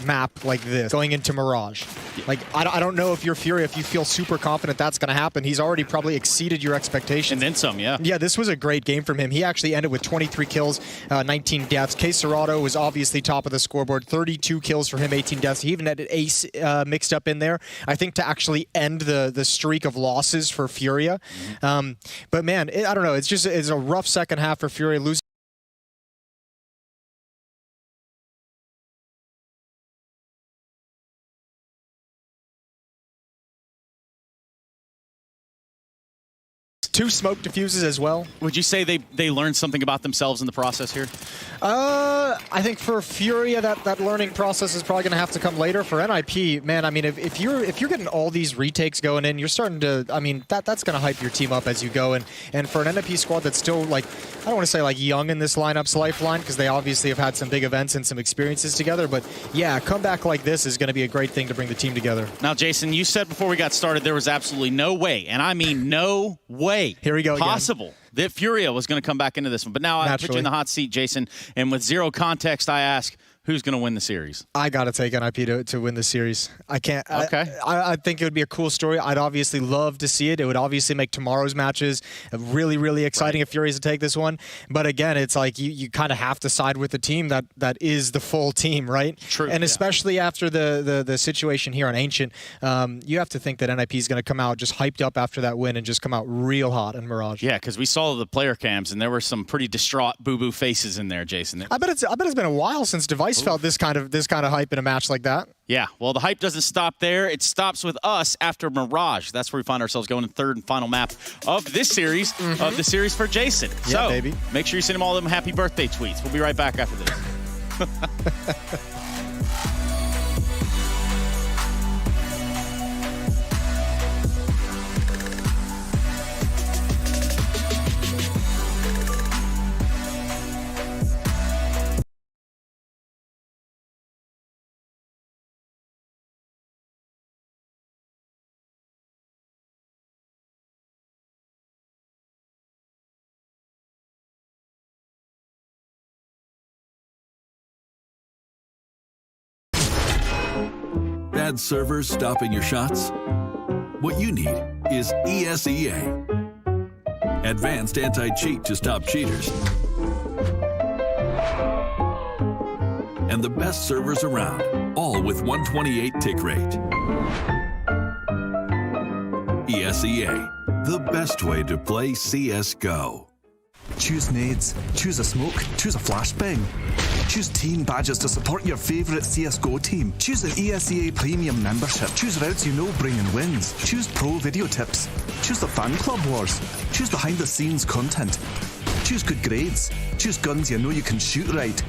map like this going into Mirage. Like, I don't know if you're FURIA, if you feel super confident that's going to happen. He's already probably exceeded your expectations. And then some, yeah. Yeah, this was a great game from him. He actually ended with 23 kills, 19 deaths. Case Serato was obviously top of the scoreboard, 32 kills for him, 18 deaths. He even had an ace mixed up in there, I think, to actually end the streak of losses for FURIA. But man, I don't know. It's a rough second half for FURIA, losing two smoke diffuses as well. Would you say they learned something about themselves in the process here? I think for FURIA, that learning process is probably going to have to come later. For NIP, man, I mean, if you're getting all these retakes going in, you're starting to, I mean, that's going to hype your team up as you go. And for an NIP squad that's still, like, I don't want to say like young in this lineup's lifeline, because they obviously have had some big events and some experiences together. But yeah, a comeback like this is going to be a great thing to bring the team together. Now, Jason, you said before we got started there was absolutely no way, and I mean no way, here we go possible again, that FURIA was going to come back into this one. But now I put you in the hot seat, Jason, and with zero context, I ask, who's going to win the series? I got to take NIP to win the series. I can't. Okay. I think it would be a cool story. I'd obviously love to see it. It would obviously make tomorrow's matches really, really exciting if FURIA's to take this one. But again, it's like you kind of have to side with the team that is the full team, right? True. And especially after the situation here on Ancient, you have to think that NIP is going to come out just hyped up after that win and just come out real hot in Mirage. Yeah, because we saw the player cams and there were some pretty distraught boo-boo faces in there, Jason. I bet it's been a while since Device felt this kind of hype in a match like that. Yeah, well, the hype doesn't stop there. It stops with us after Mirage. That's where we find ourselves going in third and final map of this series, of the series for Jason. Yeah, so, baby. Make sure you send him all them happy birthday tweets. We'll be right back after this. Bad servers stopping your shots? What you need is ESEA. Advanced anti-cheat to stop cheaters. And the best servers around, all with 128 tick rate. ESEA, the best way to play CSGO. Choose nades, choose a smoke, choose a flashbang. Choose team badges to support your favourite CSGO team. Choose an ESEA Premium membership. Choose routes you know bring in wins. Choose pro video tips. Choose the fan club wars. Choose behind the scenes content. Choose good grades. Choose guns you know you can shoot right.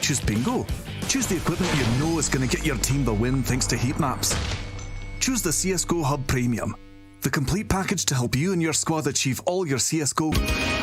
Choose bingo. Choose the equipment you know is going to get your team the win thanks to heat maps. Choose the CSGO Hub Premium. The complete package to help you and your squad achieve all your CSGO...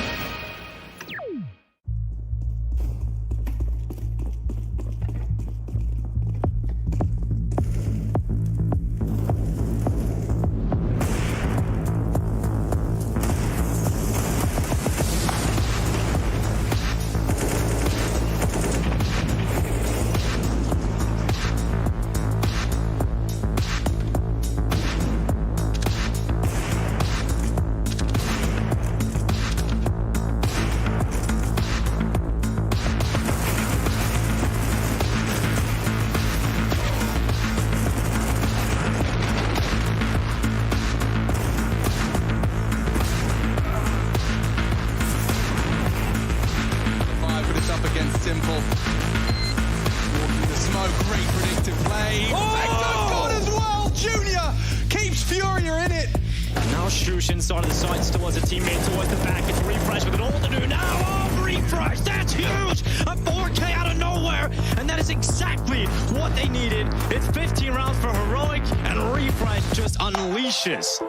Simple. Walking the smoke, great predictive play. Oh! God as well, Junior keeps FURIA in it. Now Shushin started the sights towards a teammate towards the back. It's Refresh with an all to do now. Oh, Refresh, that's huge! A 4K out of nowhere, and that is exactly what they needed. It's 15 rounds for Heroic, and Refresh just unleashes.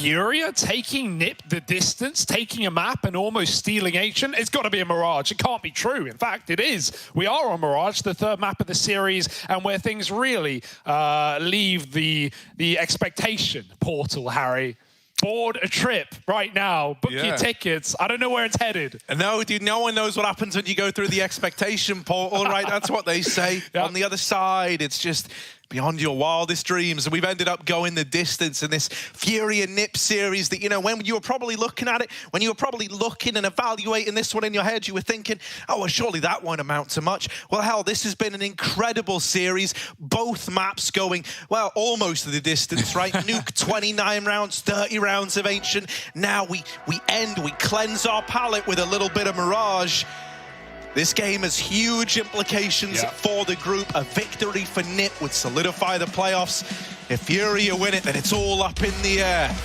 FURIA taking NiP the distance, taking a map and almost stealing Ancient. It's got to be a Mirage. It can't be true. In fact, it is. We are on Mirage, the third map of the series, and where things really leave the expectation portal, Harry. Board a trip right now. Book your tickets. I don't know where it's headed. No, dude, no one knows what happens when you go through the expectation portal, right? That's what they say. Yep. On the other side, it's just beyond your wildest dreams. And we've ended up going the distance in this FURIA NiP series that, you know, when you were probably looking at it, when you were probably looking and evaluating this one in your head, you were thinking, oh, well, surely that won't amount to much. Well, hell, this has been an incredible series. Both maps going, well, almost the distance, right? Nuke 29 rounds, 30 rounds of Ancient. Now we cleanse our palate with a little bit of Mirage. This game has huge implications for the group. A victory for NiP would solidify the playoffs. If FURIA win it, then it's all up in the air.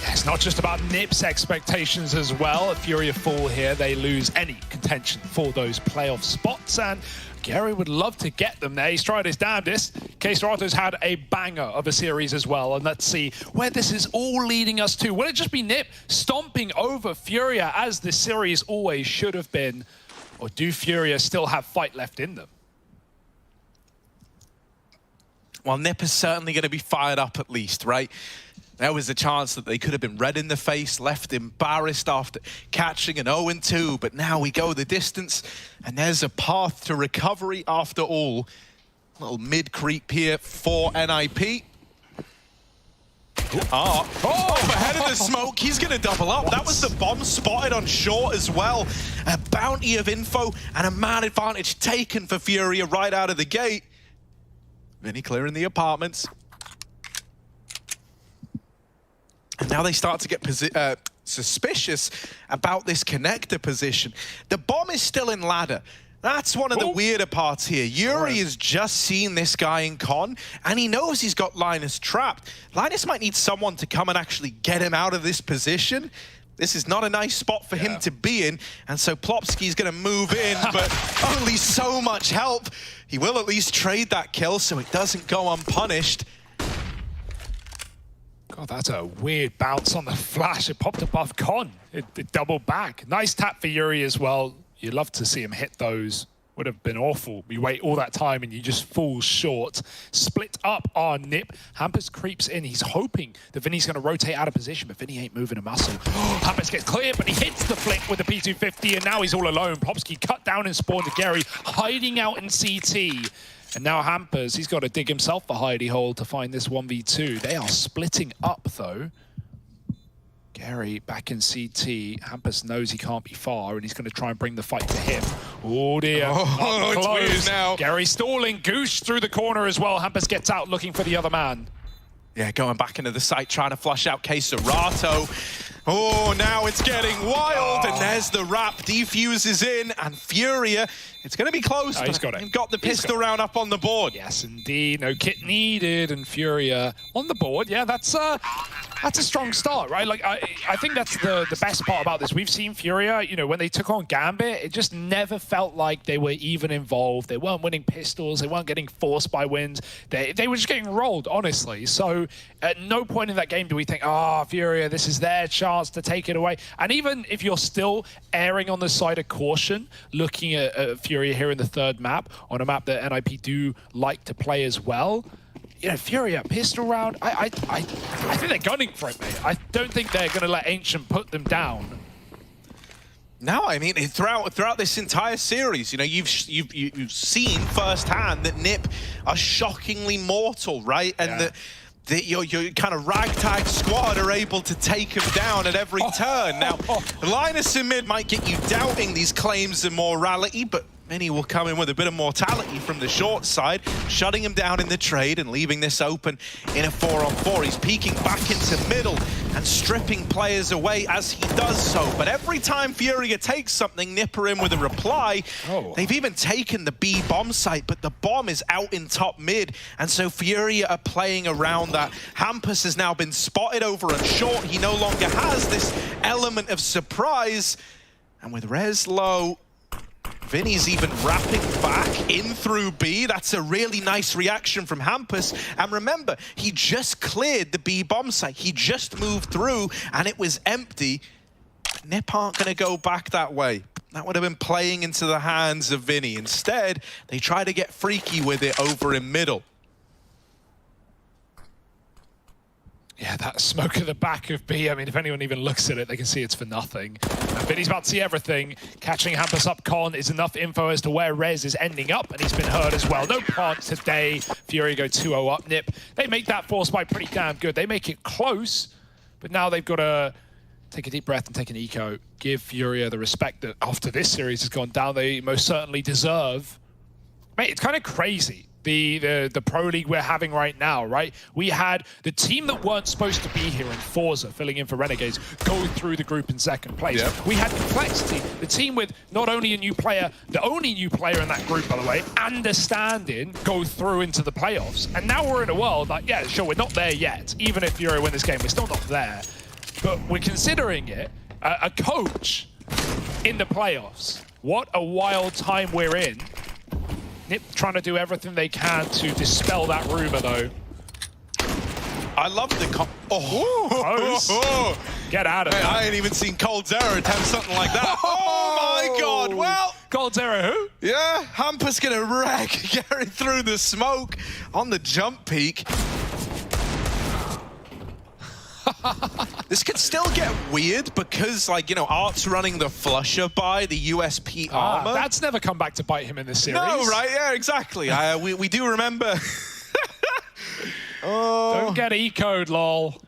It's not just about NiP's expectations as well. If FURIA fall here, they lose any contention for those playoff spots, and Gary would love to get them there. He's tried his damnedest. K-Serato's had a banger of a series as well, and let's see where this is all leading us to. Will it just be NiP stomping over FURIA as this series always should have been, or do FURIA still have fight left in them? Well, NiP is certainly going to be fired up at least, right? There was a chance that they could have been red in the face, left embarrassed after catching an 0-2, but now we go the distance, and there's a path to recovery after all. A little mid-creep here for NIP. Ahead of the smoke, he's going to double up. That was the bomb spotted on short as well. A bounty of info and a man advantage taken for FURIA right out of the gate. Vinny clearing the apartments. And now they start to get suspicious about this connector position. The bomb is still in ladder. That's one of the weirder parts here. Yuri has just seen this guy in con, and he knows he's got Linus trapped. Linus might need someone to come and actually get him out of this position. This is not a nice spot for him to be in, and so Plopsky's going to move in, but only so much help. He will at least trade that kill so it doesn't go unpunished. God, that's a weird bounce on the flash. It popped above Con. It doubled back. Nice tap for Yuri as well. You'd love to see him hit those. Would have been awful. We wait all that time and you just fall short. Split up on NiP. Hampus creeps in. He's hoping that Vinny's going to rotate out of position, but Vinny ain't moving a muscle. Hampus gets clear, but he hits the flick with the P250, and now he's all alone. Plopsky cut down and spawned to Gary, hiding out in CT. And now Hampus, he's got to dig himself a hidey hole to find this 1v2. They are splitting up, though. Gary back in CT. Hampus knows he can't be far, and he's going to try and bring the fight to him. Oh, dear. It's close now. Gary stalling. Goosh through the corner as well. Hampus gets out looking for the other man. Yeah, going back into the site, trying to flush out K-Serato. Oh, now it's getting wild, and there's the wrap. Defuses in, and FURIA, it's going to be close. He's got it. You've got the pistol round up on the board. Yes, indeed. No kit needed, and FURIA on the board. Yeah, that's a strong start, right? Like, I think that's the best part about this. We've seen FURIA, you know, when they took on Gambit, it just never felt like they were even involved. They weren't winning pistols. They weren't getting forced by wins. They were just getting rolled, honestly. So at no point in that game do we think, FURIA, this is their chance to take it away. And even if you're still erring on the side of caution, looking at FURIA here in the third map, on a map that NIP do like to play as well, you know, FURIA, pistol round, I think they're gunning for it, mate. I don't think they're going to let Ancient put them down. No, I mean, throughout this entire series, you know, you've seen firsthand that NiP are shockingly mortal, right? And that your kind of ragtag squad are able to take him down at every turn. Now, Linus in mid might get you doubting these claims of morality, but Vinny will come in with a bit of mortality from the short side, shutting him down in the trade and leaving this open in a 4-on-4. He's peeking back into middle, and stripping players away as he does so. But every time FURIA takes something, Nipper in with a reply. They've even taken the B bomb site, but the bomb is out in top mid, and so FURIA are playing around that. Hampus has now been spotted over on short. He no longer has this element of surprise, and with Rez low, Vinny's even wrapping back in through B. That's a really nice reaction from Hampus. And remember, he just cleared the B bomb site. He just moved through and it was empty. Nip aren't going to go back that way. That would have been playing into the hands of Vinny. Instead, they try to get freaky with it over in middle. Yeah, that smoke at the back of B, I mean, if anyone even looks at it, they can see it's for nothing. And Vinny's about to see everything. Catching Hampus up con is enough info as to where Rez is ending up, and he's been hurt as well. No plant today. FURIA go 2-0 up. Nip, they make that force fight pretty damn good. They make it close, but now they've got to take a deep breath and take an eco. Give FURIA the respect that after this series has gone down, they most certainly deserve. Mate, it's kind of crazy. The Pro League we're having right now, right? We had the team that weren't supposed to be here in Forza, filling in for Renegades, go through the group in second place. Yep. We had Complexity, the team with not only a new player, the only new player in that group, by the way, Understanding, go through into the playoffs. And now we're in a world like, yeah, sure, we're not there yet. Even if FURIA win this game, we're still not there. But we're considering it a coach in the playoffs. What a wild time we're in. Nip trying to do everything they can to dispel that rumor, though. I love the... Get out of it. I ain't even seen Cold Zero attempt something like that. Oh my God. Well... Cold Zero who? Yeah, Hampus gonna wreck Gary through the smoke on the jump peak. This could still get weird because, like, you know, Art's running the flusher by the USP armor. That's never come back to bite him in this series. No, right? Yeah, exactly. We do remember. Don't get eco'd, lol.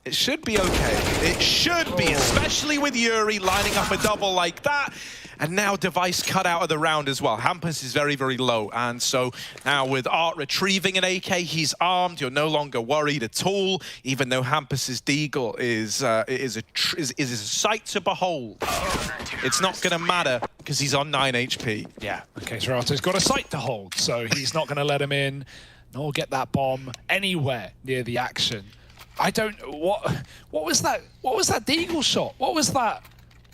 It should be okay. It should be, especially with Yuri lining up a double like that. And now Device cut out of the round as well. Hampus is very, very low. And so now with Art retrieving an AK, he's armed. You're no longer worried at all, even though Hampus's deagle is a sight to behold. It's not going to matter because he's on 9 HP. Yeah, okay, Serato's got a sight to hold, so he's not going to let him in, nor get that bomb anywhere near the action. I don't... What was that? What was that deagle shot? What was that?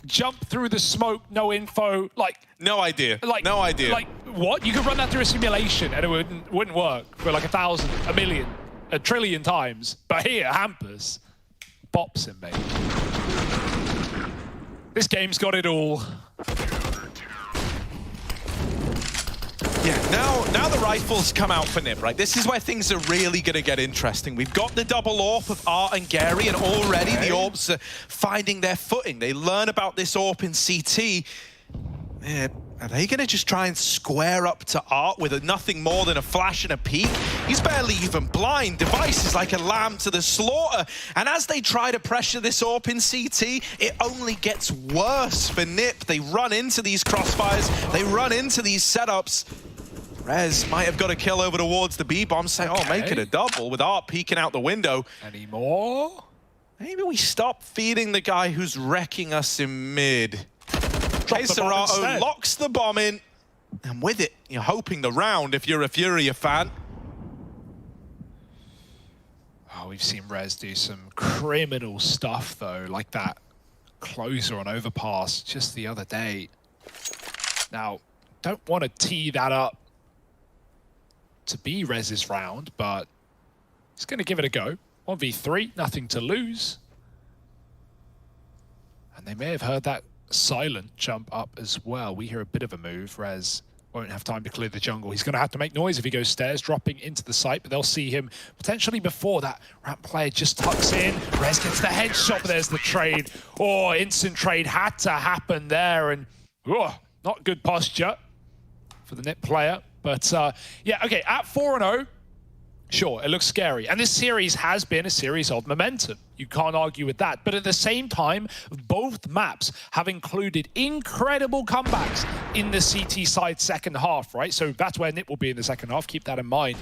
Jump through the smoke, no info, like... No idea. Like, no idea. Like, what? You could run that through a simulation and it wouldn't work for like 1,000, a million, a trillion times. But here, Hampus bops him, mate. This game's got it all. Yeah, now the rifles come out for Nip, right? This is where things are really going to get interesting. We've got the double AWP of Art and Gary, and already the AWPs are finding their footing. They learn about this AWP in CT. Yeah, are they going to just try and square up to Art with nothing more than a flash and a peek? He's barely even blind. Device is like a lamb to the slaughter. And as they try to pressure this AWP in CT, it only gets worse for Nip. They run into these crossfires. They run into these setups. Rez might have got a kill over towards the B-bomb, say, oh, make it a double with Art peeking out the window. Any more? Maybe we stop feeding the guy who's wrecking us in mid. Serato locks the bomb in, and with it, you're hoping the round if you're a FURIA fan. Oh, we've seen Rez do some criminal stuff, though, like that closer on Overpass just the other day. Now, don't want to tee that up to be Rez's round, but he's going to give it a go. 1v3, nothing to lose. And they may have heard that silent jump up as well. We hear a bit of a move. Rez won't have time to clear the jungle. He's going to have to make noise if he goes stairs, dropping into the site, but they'll see him potentially before that ramp player just tucks in. Rez gets the headshot, but there's the trade. Oh, instant trade had to happen there, and not good posture for the Nip player. But yeah, okay, at 4-0, sure, it looks scary. And this series has been a series of momentum. You can't argue with that. But at the same time, both maps have included incredible comebacks in the CT side second half, right? So that's where NiP will be in the second half. Keep that in mind,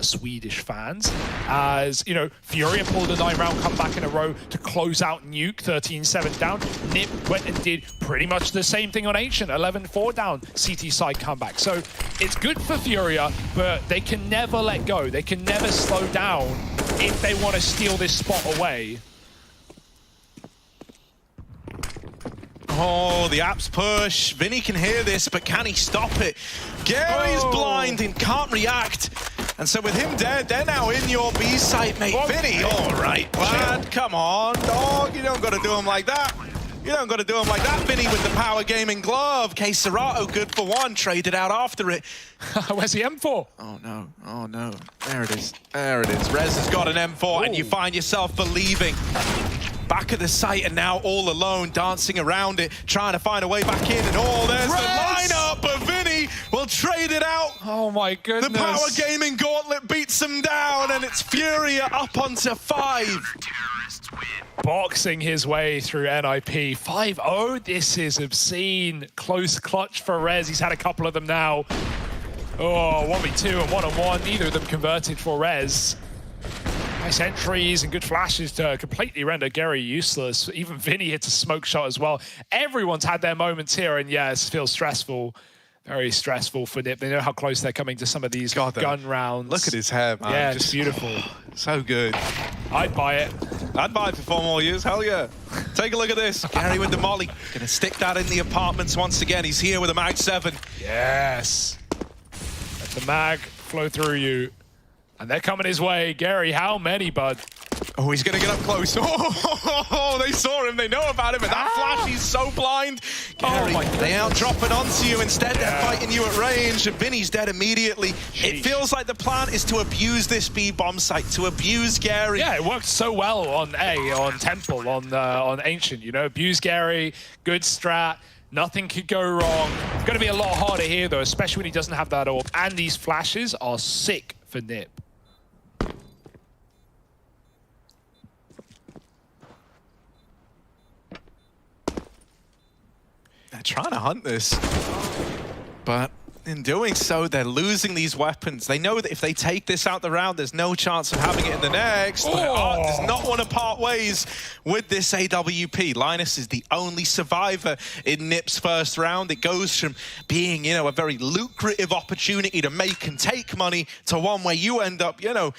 Swedish fans. As, you know, FURIA pulled a 9-round comeback in a row to close out Nuke, 13-7 down. NiP went and did pretty much the same thing on Ancient, 11-4 down, CT side comeback. So it's good for FURIA, but they can never let go. They can never slow down if they want to steal this spot away. Oh, the apps push. Vinny can hear this, but can he stop it? Gary's blind and can't react. And so with him dead, they're now in your B site, mate. Vinny, all right, lad, come on, dog. You don't got to do him like that. You don't got to do him like that, Vinny, with the power gaming glove. K Serato, good for one, traded out after it. Where's the M4? Oh, no. Oh, no. There it is. There it is. Rez has got an M4, and you find yourself believing. Back at the site, and now all alone, dancing around it, trying to find a way back in, and there's the lineup, but Vinny will trade it out. Oh, my goodness. The power gaming gauntlet beats him down, and it's FURIA up onto 5. Boxing his way through NIP. 5-0, this is obscene. Close clutch for Rez. He's had a couple of them now. Oh, 1v2 and 1-on-1. Neither of them converted for Rez. Nice entries and good flashes to completely render Gary useless. Even Vinny hits a smoke shot as well. Everyone's had their moments here, and yeah, it feels stressful. Very stressful for NiP. They know how close they're coming to some of these gun rounds. Look at his hair, man. Yeah, just beautiful. So good. I'd buy it. I'd buy it for 4 more years. Hell yeah. Take a look at this. Gary with the molly. Gonna stick that in the apartments once again. He's here with a mag 7. Yes. Let the mag flow through you. And they're coming his way. Gary, how many, bud? Oh, he's going to get up close. Oh, they saw him. They know about him. And that flash, he's so blind. Gary, they out-drop it onto you. Instead, they're fighting you at range. And Vinny's dead immediately. It feels like the plan is to abuse this B-bomb site, to abuse Gary. Yeah, it worked so well on Temple, on Ancient. You know, abuse Gary, good strat. Nothing could go wrong. It's going to be a lot harder here, though, especially when he doesn't have that orb. And these flashes are sick for NiP. They're trying to hunt this, but in doing so, they're losing these weapons. They know that if they take this out the round, there's no chance of having it in the next. But Art does not want to part ways with this AWP. Linus is the only survivor in NiP's first round. It goes from being, you know, a very lucrative opportunity to make and take money to one where you end up, you know,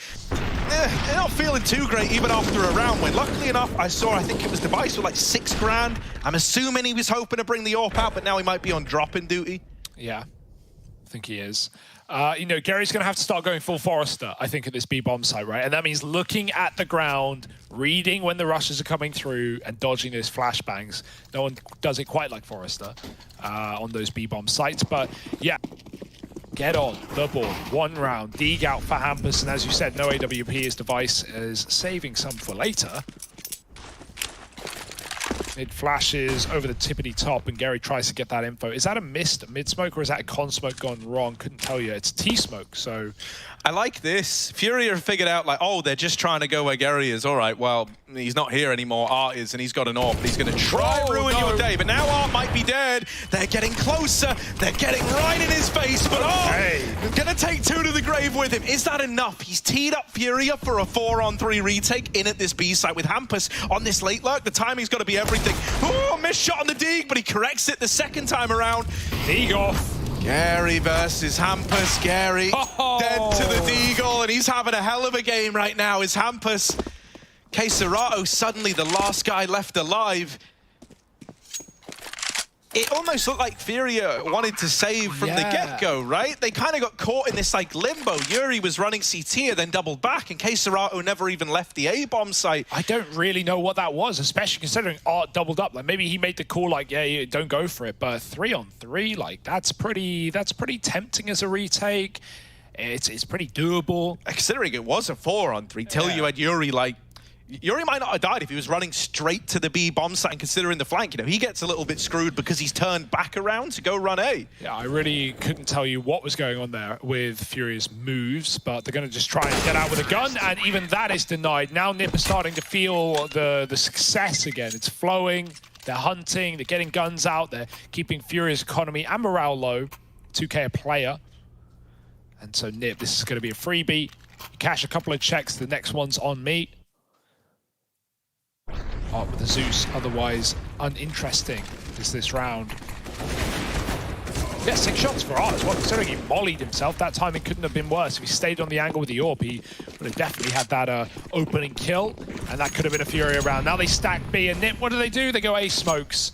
they're not feeling too great even after a round win. Luckily enough, I think it was Device with like 6 grand. I'm assuming he was hoping to bring the AWP out, but now he might be on drop-in duty. Yeah, I think he is. You know, Gary's going to have to start going full Forrester, I think, at this B-bomb site, right? And that means looking at the ground, reading when the rushes are coming through, and dodging those flashbangs. No one does it quite like Forrester on those B-bomb sites, but yeah. Get on the board. 1 round. Dig out for Hampus, and as you said, no AWP. His Device is saving some for later. Mid flashes over the tippity top, and Gary tries to get that info. Is that a missed mid-smoke, or is that a con-smoke gone wrong? Couldn't tell you. It's T-smoke, so... I like this. FURIA figured out, like, oh, they're just trying to go where Gary is. All right, well, he's not here anymore. Art is, and he's got an AWP. He's going to try and ruin your day. But now Art might be dead. They're getting closer. They're getting right in his face. But going to take 2 to the grave with him. Is that enough? He's teed up FURIA for a 4-on-3 retake in at this B site with Hampus on this late lurk. The timing's got to be everything. Oh, missed shot on the dig, but he corrects it the second time around. Dig off. Gary versus Hampus. Gary dead to the deagle, and he's having a hell of a game right now. Is Hampus. K Serato suddenly the last guy left alive. It almost looked like FURIA wanted to save from the get-go, right? They kind of got caught in this like limbo. Yuri was running CT and then doubled back, and K Serato never even left the A-bomb site. I don't really know what that was, especially considering Art doubled up. Like maybe he made the call like, yeah, don't go for it. But 3-on-3, like that's pretty tempting as a retake. It's pretty doable. Considering it was a 4-on-3 till you had Yuri like Yuri might not have died if he was running straight to the B bomb site and considering the flank. You know, he gets a little bit screwed because he's turned back around to go run A. Yeah, I really couldn't tell you what was going on there with Furia's moves, but they're going to just try and get out with a gun, and even that is denied. Now Nip is starting to feel the success again. It's flowing, they're hunting, they're getting guns out, they're keeping Furia's economy and morale low. 2K a player. And so Nip, this is going to be a freebie. You cash a couple of checks, the next one's on me. Oh, with the Zeus, otherwise uninteresting is this round. Yeah, 6 shots for Art as well, considering he mollied himself. That timing couldn't have been worse. If he stayed on the angle with the AWP, he would have definitely had that opening kill, and that could have been a Furia round. Now they stack B, and Nip, what do? They go A smokes.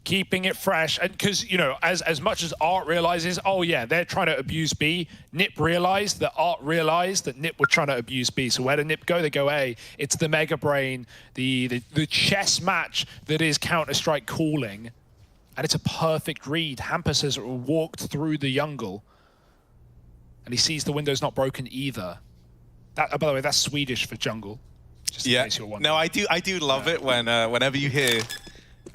Keeping it fresh, and because, you know, as much as Art realizes, oh yeah, they're trying to abuse B, Nip realized that Art realized that Nip were trying to abuse B. So where did Nip go? They go A. It's the Mega Brain, the chess match that is Counter-Strike calling, and it's a perfect read. Hampus has walked through the jungle, and he sees the window's not broken either. That, by the way, that's Swedish for jungle. Just in case you're wondering. No, I do love it when whenever you hear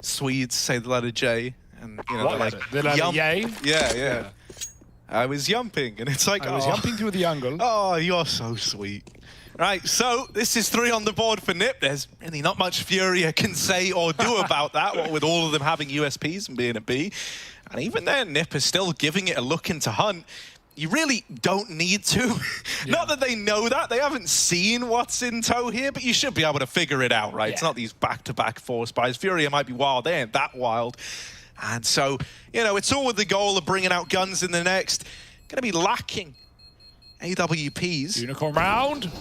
Swedes say the letter J, and you know, what they're letter? like, The letter yump. yay? Yeah. I was yumping, and it's like, I was jumping through the angle. Oh, you're so sweet. Right, so this is 3 on the board for Nip. There's really not much Furia can say or do about that, what with all of them having USPs and being a B. And even then, Nip is still giving it a look into Hunt. You really don't need to. Yeah. Not that they know that. They haven't seen what's in tow here, but you should be able to figure it out, right? Yeah. It's not these back-to-back force buys. Furia might be wild. They ain't that wild. And so, you know, it's all with the goal of bringing out guns in the next. Going to be lacking AWPs. Unicorn round.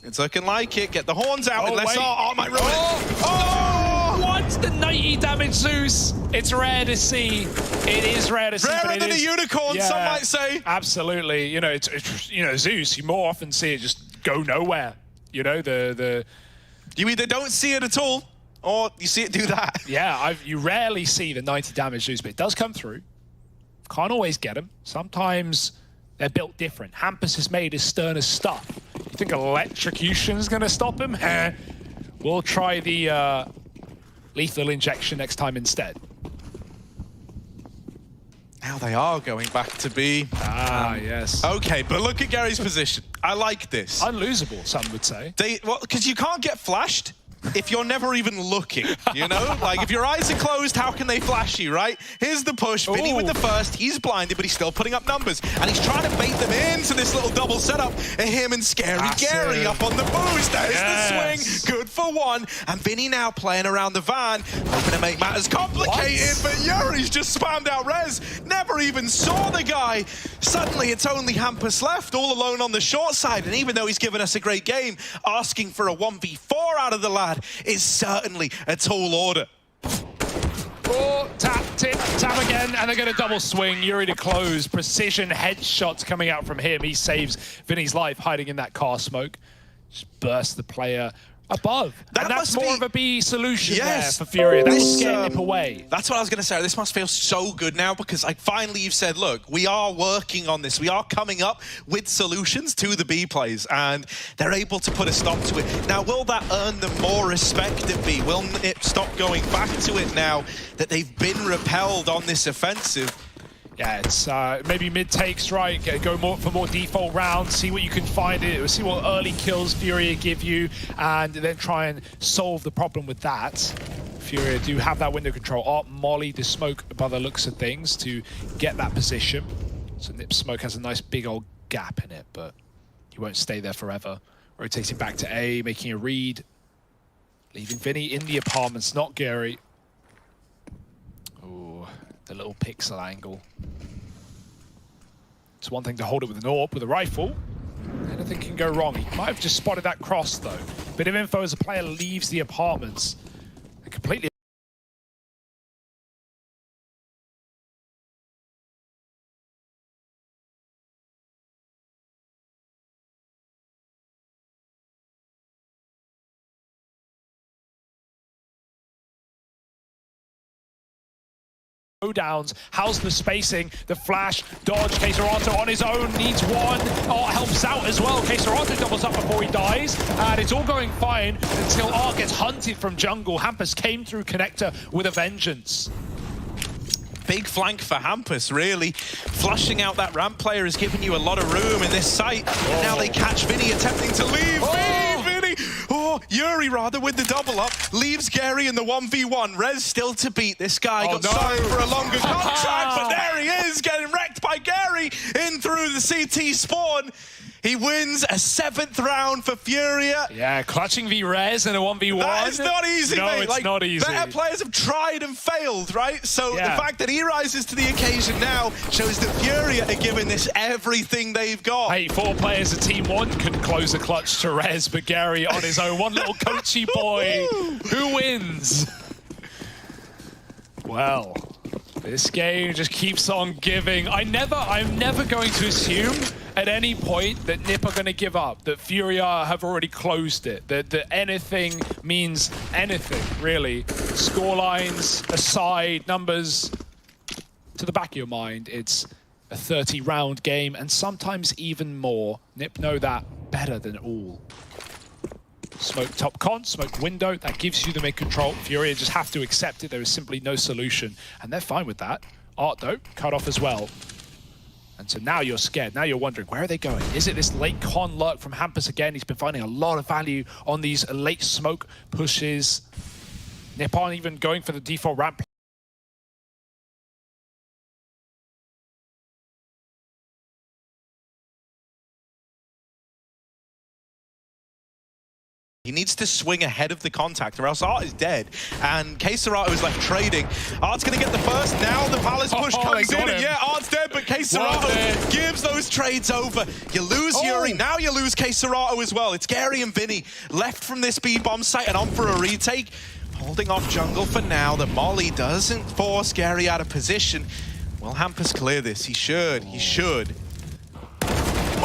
It's looking like it. Get the horns out. Unless Art might ruin it. Oh! What? The 90 damage Zeus. It's rare to see. It is rare to see. Rarer than a unicorn, some might say. Absolutely. You know, it's you know, Zeus, you more often see it just go nowhere. You know, You either don't see it at all, or you see it do that. Yeah, you rarely see the 90 damage Zeus, but it does come through. Can't always get them. Sometimes they're built different. Hampus is made as stern as stuff. You think electrocution's going to stop him? We'll try the lethal injection next time instead. Now they are going back to B. Yes. Okay, but look at Gary's position. I like this. Unlosable, some would say. Well, because you can't get flashed if you're never even looking, you know? Like, if your eyes are closed, how can they flash you, right? Here's the push. Vinny with the first. He's blinded, but he's still putting up numbers. And he's trying to bait them into this little double setup. And him and Scary Gary up on the boost. There's the swing. Good for 1. And Vinny now playing around the van. Hoping to make matters complicated. But Yuri's just spammed out res. Never even saw the guy. Suddenly, it's only Hampus left, all alone on the short side. And even though he's given us a great game, asking for a 1v4 out of the lad is certainly a tall order. Oh, tap, tip, tap again, and they're going to double swing. Yuri to close. Precision headshots coming out from him. He saves Vinny's life hiding in that car smoke. Just bursts the player above. And that's more of a B solution there for Furia. That will scare Nip away. That's what I was going to say. This must feel so good now because, like, finally you've said, look, we are working on this. We are coming up with solutions to the B plays, and they're able to put a stop to it. Now, will that earn them more respect at B? Will it stop going back to it now that they've been repelled on this offensive? Yeah, it's maybe mid-takes, right? Go for more default rounds, see what you can find, see what early kills Furia give you, and then try and solve the problem with that. Furia do have that window control. Molly the smoke by the looks of things to get that position. So Nip's smoke has a nice big old gap in it, but he won't stay there forever. Rotating back to A, making a read. Leaving Vinny in the apartments, not Gary. The little pixel angle. It's one thing to hold it with an AWP, with a rifle. Anything can go wrong. He might have just spotted that cross, though. Bit of info as a player leaves the apartments. They're completely... slowdowns. How's the spacing? The flash, dodge, Keserato on his own, needs one. Art helps out as well. Keserato doubles up before he dies, and it's all going fine until Art gets hunted from jungle. Hampus came through connector with a vengeance. Big flank for Hampus, really. Flushing out that ramp player is giving you a lot of room in this site. Oh. Now they catch Vinny attempting to leave. Oh. Vinny! Oh, Yuri rather with the double up. Leaves Gary in the 1v1. Rez still to beat. This guy got signed for a longer contract, but there he is, getting wrecked by Gary in through the CT spawn. He wins a 7th round for FURIA. Yeah, clutching v Rez in a 1v1. That is not easy, no, mate. It's not easy. Better players have tried and failed, right? So the fact that he rises to the occasion now shows that FURIA are giving this everything they've got. Hey, 4 players of Team 1 can close a clutch to Rez, but Gary on his own. One little coachy boy. Who wins? Well, this game just keeps on giving. I'm never going to assume at any point that NiP are going to give up, that FURIA have already closed it, that anything means anything, really. Scorelines aside, numbers to the back of your mind, it's a 30-round game, and sometimes even more. NiP know that better than all. Smoke top con, smoke window, that gives you the mid-control. FURIA just have to accept it. There is simply no solution, and they're fine with that. Art, though, cut off as well. And so now you're scared. Now you're wondering, where are they going? Is it this late con lurk from Hampus again? He's been finding a lot of value on these late smoke pushes. NiP aren't even going for the default ramp. He needs to swing ahead of the contact, or else Art is dead. And Keserato is left trading. Art's going to get the first. Now the Palace push comes in. And yeah, Art's dead, but Keserato gives those trades over. You lose Yuri. Now you lose Keserato as well. It's Gary and Vinny left from this B-bomb site and on for a retake. Holding off jungle for now. The molly doesn't force Gary out of position. Will Hampus clear this? He should. He should.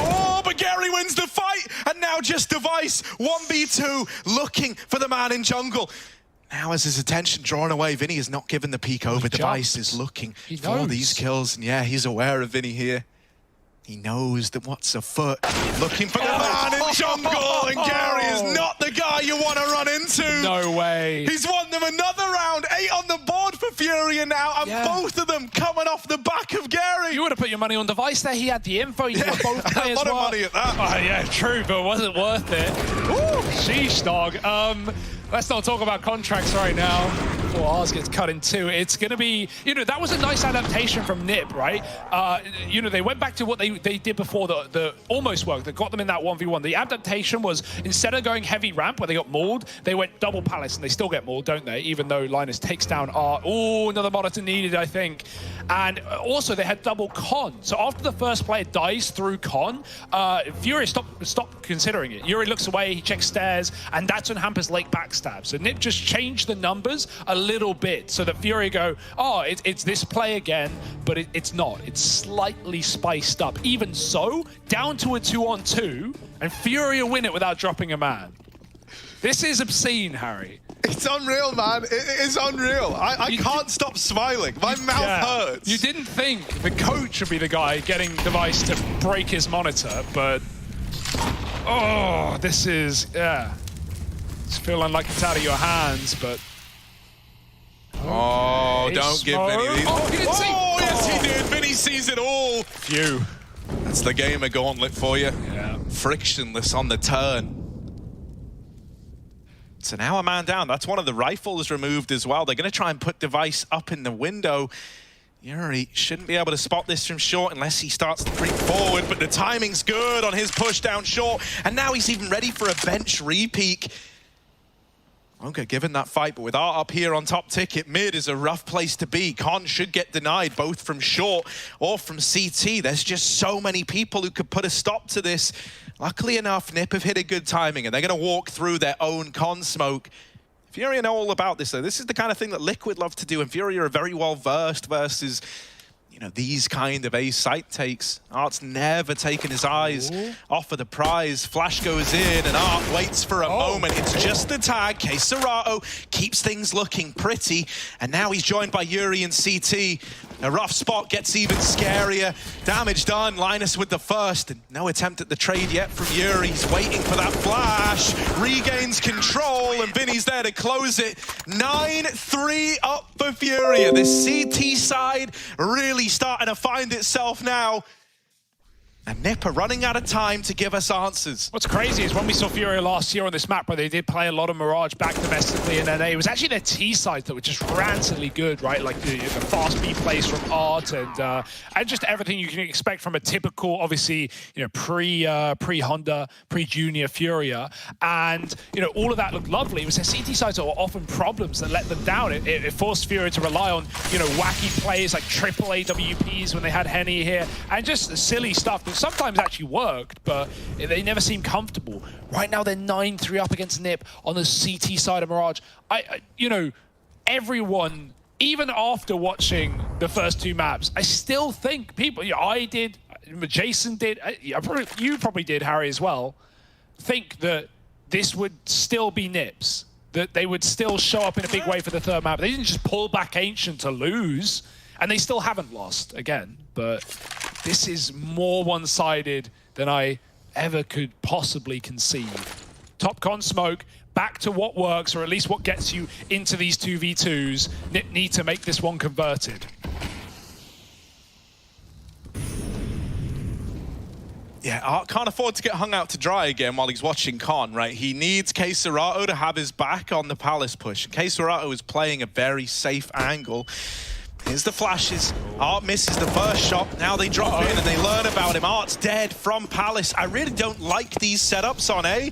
Oh, but Gary wins the fight, and now just Device, 1v2, looking for the man in jungle. Now as his attention drawn away, Vinny is not given the peek over. Device is looking for these kills, and yeah, he's aware of Vinny here. He knows that what's afoot. Looking for the man in jungle, and Gary is not the guy you want to run into. No way. He's won them another round, 8 on the board for FURIA now, and both of them coming off the back of Gary. You would have put your money on Device there. He had the info. You got both players. A lot of money at that. Oh, yeah, true, but it wasn't worth it. Ooh, sheesh, dog. Let's not talk about contracts right now. Before ours gets cut in 2. It's going to be, you know, that was a nice adaptation from NiP, right? You know, they went back to what they did before the almost work that got them in that 1v1. The adaptation was, instead of going heavy ramp where they got mauled, they went double Palace, and they still get mauled, don't they? Even though Linus takes down Art. Oh, another monitor needed, I think. And also they had double con. So after the first player dies through con, FURIA stop considering it. Yuri looks away, he checks stairs, and that's when Hampus late backstab. So NiP just changed the numbers a little bit so that FURIA go, oh, it's this play again, but it's not. It's slightly spiced up. Even so, down to a 2-on-2, and FURIA win it without dropping a man. This is obscene, Harry. It's unreal, man. It is unreal. I can't stop smiling. My mouth hurts. You didn't think the coach would be the guy getting Device to break his monitor, but... Oh, this is... Yeah. It's feeling like it's out of your hands, but... Oh, don't give Vinny these. Oh, he didn't see. Oh, yes, he did. Vinny sees it all. Phew. That's the gamer gauntlet for you. Yeah. Frictionless on the turn. So now a man down. That's one of the rifles removed as well. They're going to try and put Device up in the window. Yuri shouldn't be able to spot this from short unless he starts to creep forward, but the timing's good on his push down short, and now he's even ready for a bench re-peek. Won't get given that fight, but with Art up here on top ticket, mid is a rough place to be. Con should get denied both from short or from CT. There's just so many people who could put a stop to this. Luckily enough, NiP have hit a good timing, and they're going to walk through their own con smoke. FURIA know all about this, though. This is the kind of thing that Liquid love to do, and FURIA are very well versed versus you know, these kind of ace site takes. Art's never taken his eyes off of the prize. Flash goes in, and Art waits for a moment. It's just the tag. K-Serato keeps things looking pretty, and now he's joined by Yuri and CT. A rough spot gets even scarier. Damage done, Linus with the first, and no attempt at the trade yet from Yuri. He's waiting for that flash, regains control, and Vinny's there to close it. 9-3 up for Furia. This CT side really starting to find itself now. And Nip are running out of time to give us answers. What's crazy is when we saw Furia last year on this map where they did play a lot of Mirage back domestically in NA, it was actually their T side that were just rancidly good, right? Like the fast B plays from Art and just everything you can expect from a typical, obviously, you know, pre-Honda, pre-Junior Furia. And, you know, all of that looked lovely. It was their CT sides that were often problems that let them down. It forced Furia to rely on, you know, wacky plays like triple AWPs when they had Henny here, and just silly stuff that sometimes actually worked, but they never seemed comfortable. Right now, they're 9-3 up against Nip on the CT side of Mirage. You know, everyone, even after watching the first two maps, I still think people, you know, I did, Jason did, you probably did, Harry, as well, think that this would still be Nips, that they would still show up in a big way for the third map. They didn't just pull back Ancient to lose, and they still haven't lost, again, but this is more one-sided than I ever could possibly conceive. TopCon smoke, back to what works, or at least what gets you into these 2v2s. Nip need to make this one converted. Yeah, Art can't afford to get hung out to dry again while he's watching Con, right? He needs K-Serato to have his back on the Palace push. K-Serato is playing a very safe angle. Here's the flashes. Art misses the first shot. Now they drop in and they learn about him. Art's dead from Palace. I really don't like these setups on A.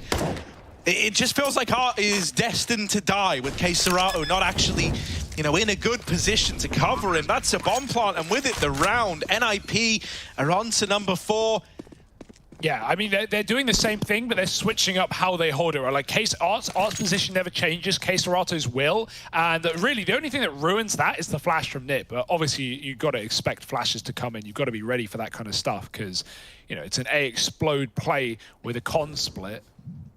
It just feels like Art is destined to die with K-Serato not actually, you know, in a good position to cover him. That's a bomb plant, and with it, the round. NIP are on to number 4. Yeah, I mean, they're doing the same thing, but they're switching up how they hold it. Right? Like, Art's position never changes, K-Serato's will, and really, the only thing that ruins that is the flash from Nip. But obviously, you've got to expect flashes to come in. You've got to be ready for that kind of stuff, because, you know, it's an A-explode play with a con split.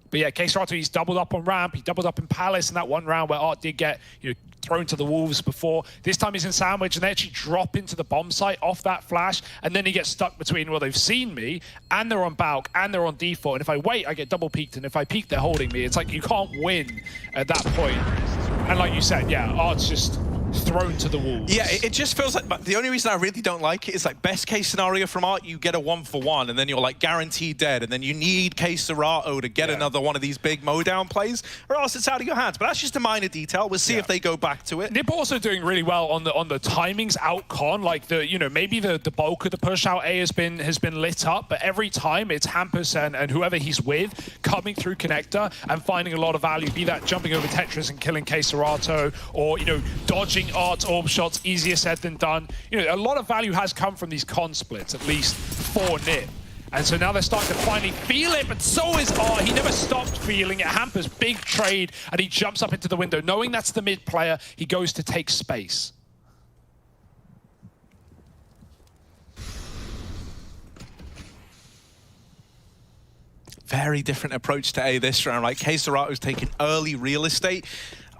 But yeah, K-Serato, he's doubled up on ramp, he doubled up in Palace in that one round where Art did get, you know, thrown to the wolves before. This time he's in sandwich, and they actually drop into the bomb site off that flash, and then he gets stuck between, well, they've seen me, and they're on Balk, and they're on default, and if I wait, I get double peeked, and if I peek, they're holding me. It's like you can't win at that point. And like you said, yeah, Art's just thrown to the wolves. Yeah, it just feels like, but the only reason I really don't like it is like best case scenario from Art, you get a 1-for-1 and then you're like guaranteed dead, and then you need K-Serato to get another one of these big mow-down plays, or else it's out of your hands. But that's just a minor detail. We'll see if they go back to it. Nip also doing really well on the timings out con, like the, you know, maybe the bulk of the push out A has been lit up, but every time it's Hampus and whoever he's with coming through connector and finding a lot of value, be that jumping over Tetris and killing K-Serato, or, you know, dodging Art's orb shots, easier said than done. You know, a lot of value has come from these con splits, at least for Nip. And so now they're starting to finally feel it, but so is Art. He never stopped feeling it. Hampus, big trade, and he jumps up into the window. Knowing that's the mid player, he goes to take space. Very different approach to A this round, right? K-Serato's taking early real estate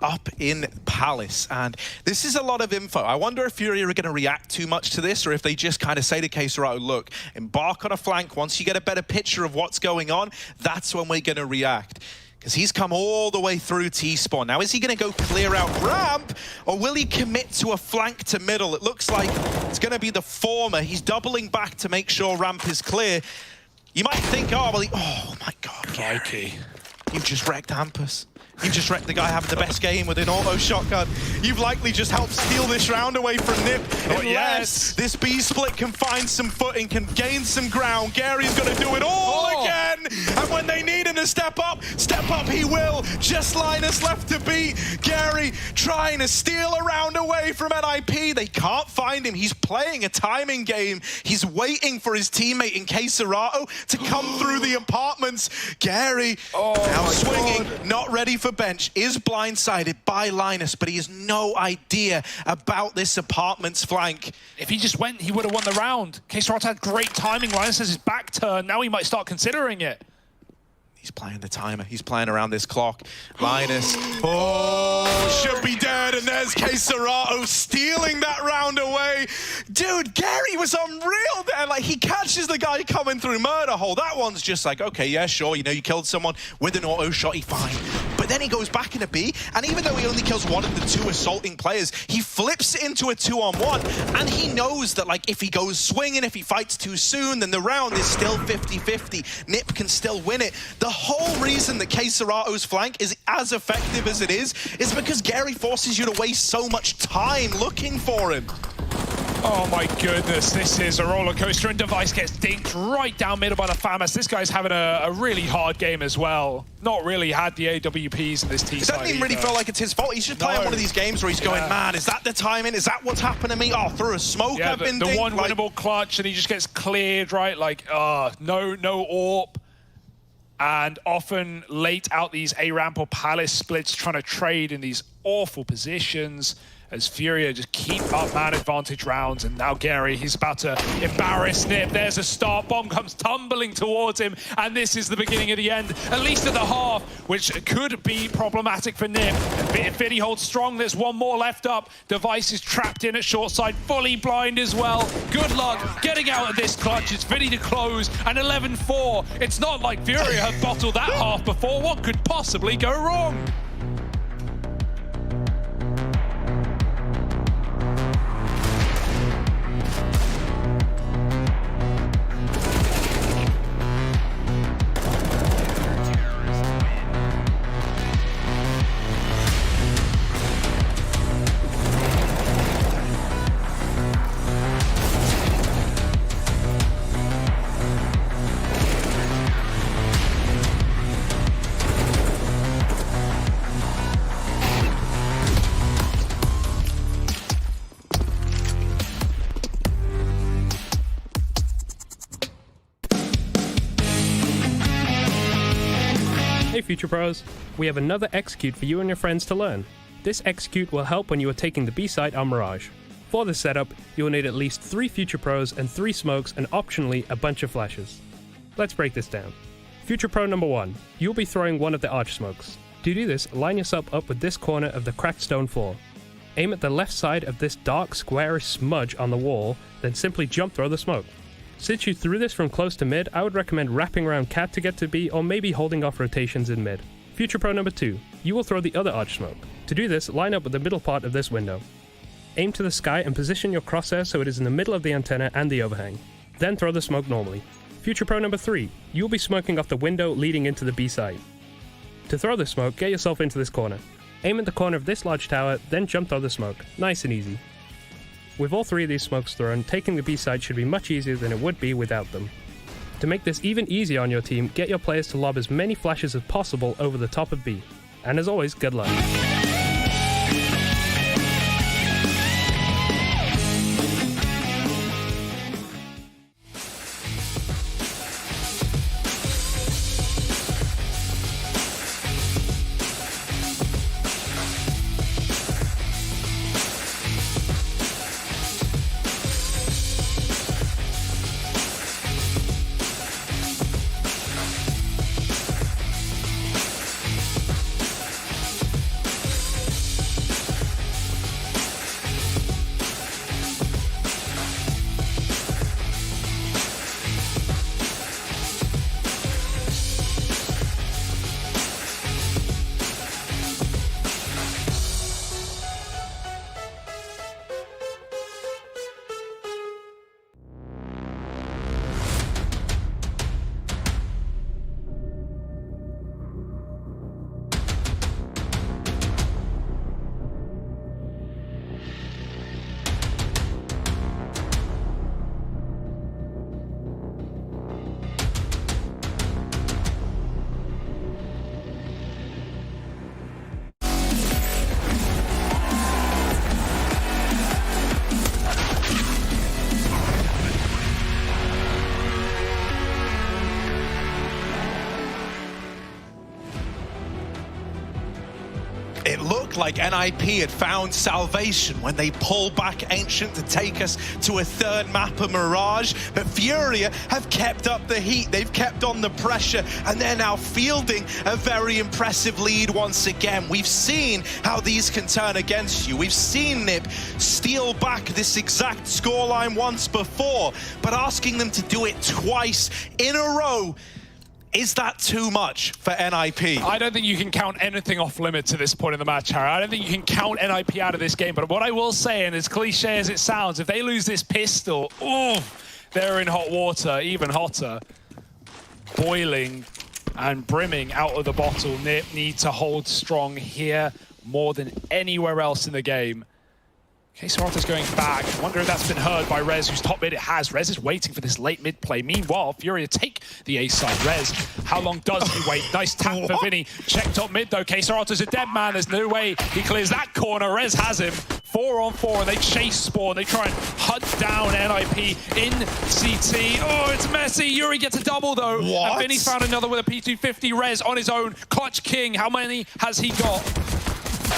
up in Palace, and this is a lot of info. I wonder if Furia are going to react too much to this, or if they just kind of say to K-Serato, look, embark on a flank. Once you get a better picture of what's going on, that's when we're going to react. Because he's come all the way through T-spawn. Now, is he going to go clear out ramp, or will he commit to a flank to middle? It looks like it's going to be the former. He's doubling back to make sure ramp is clear. You might think, oh, well, oh my God, Gary, you just wrecked Hampus. You just wrecked the guy having the best game with an auto shotgun. You've likely just helped steal this round away from Nip. Unless this B split can find some footing, can gain some ground. Gary's going to do it all again. And when they need him to step up he will. Just Linus left to beat. Gary trying to steal a round away from NIP. They can't find him. He's playing a timing game. He's waiting for his teammate in K-Serato to come through the apartments. Gary now swinging, not ready ready for bench, is blindsided by Linus, but he has no idea about this apartment's flank. If he just went, he would have won the round. K-Star had great timing. Linus has his back turned. Now he might start considering it. He's playing the timer. He's playing around this clock. Linus, should be dead. And there's K-Serato stealing that round away. Dude, Gary was unreal there. Like, he catches the guy coming through murder hole. That one's just like, okay, yeah, sure. You know, you killed someone with an auto shot, fine. But then he goes back into B, and even though he only kills one of the two assaulting players, he flips it into a 2-on-1, and he knows that, like, if he goes swinging, if he fights too soon, then the round is still 50-50. Nip can still win it. The whole reason that K-Serato's flank is as effective as it is because Gary forces you to waste so much time looking for him. Oh my goodness, this is a roller coaster, and Device gets dinked right down middle by the FAMAS. This guy's having a really hard game as well. Not really had the AWPs in this T side. It doesn't even really feel like it's his fault. He's just playing one of these games where he's going, man, is that the timing? Is that what's happened to me? Oh, through a smoke I've been dinked. The one winnable clutch, and he just gets cleared, right? Like, no AWP. And often late out these A-Ramp or Palace splits trying to trade in these awful positions as FURIA just keep up man advantage rounds. And now Gary, he's about to embarrass Nip. There's a start. Bomb comes tumbling towards him. And this is the beginning of the end, at least at the half, which could be problematic for Nip. If Fiddy holds strong, there's one more left up. Device is trapped in at short side, fully blind as well. Good luck getting out of this clutch. It's Fiddy to close, and 11-4. It's not like FURIA have bottled that half before. What could possibly go wrong? Hey Future Pros, we have another execute for you and your friends to learn. This execute will help when you are taking the B site on Mirage. For this setup, you will need at least 3 Future Pros and 3 smokes and optionally a bunch of flashes. Let's break this down. Future Pro number 1, you'll be throwing one of the arch smokes. To do this, line yourself up with this corner of the cracked stone floor. Aim at the left side of this dark squarish smudge on the wall, then simply jump throw the smoke. Since you threw this from close to mid, I would recommend wrapping around cat to get to B or maybe holding off rotations in mid. Future Pro number 2, you will throw the other arch smoke. To do this, line up with the middle part of this window. Aim to the sky and position your crosshair so it is in the middle of the antenna and the overhang. Then throw the smoke normally. Future Pro number 3, you will be smoking off the window leading into the B side. To throw the smoke, get yourself into this corner. Aim at the corner of this large tower, then jump throw the smoke. Nice and easy. With all 3 of these smokes thrown, taking the B side should be much easier than it would be without them. To make this even easier on your team, get your players to lob as many flashes as possible over the top of B. And as always, good luck. looked like NIP had found salvation when they pulled back Ancient to take us to a third map of Mirage, but FURIA have kept up the heat, they've kept on the pressure, and they're now fielding a very impressive lead once again. We've seen how these can turn against you. We've seen NIP steal back this exact scoreline once before, but asking them to do it twice in a row, is that too much for NIP? I don't think you can count anything off limits at this point in the match, Harry. I don't think you can count NIP out of this game. But what I will say, and as cliche as it sounds, if they lose this pistol, ooh, they're in hot water, even hotter. Boiling and brimming out of the bottle. NIP need to hold strong here more than anywhere else in the game. Okay, Sorato's going back. I wonder if that's been heard by Rez, who's top mid. It has. Rez is waiting for this late mid play. Meanwhile, FURIA take the A side. Rez, how long does he wait? Nice tap for Vinny. Check top mid though. Okay, Sorato's a dead man. There's no way he clears that corner. Rez has him. 4-on-4, and they chase Spawn. They try and hunt down NIP in CT. Oh, it's messy. Yuri gets a double though. What? And Vinny found another with a P250. Rez on his own. Clutch King. How many has he got?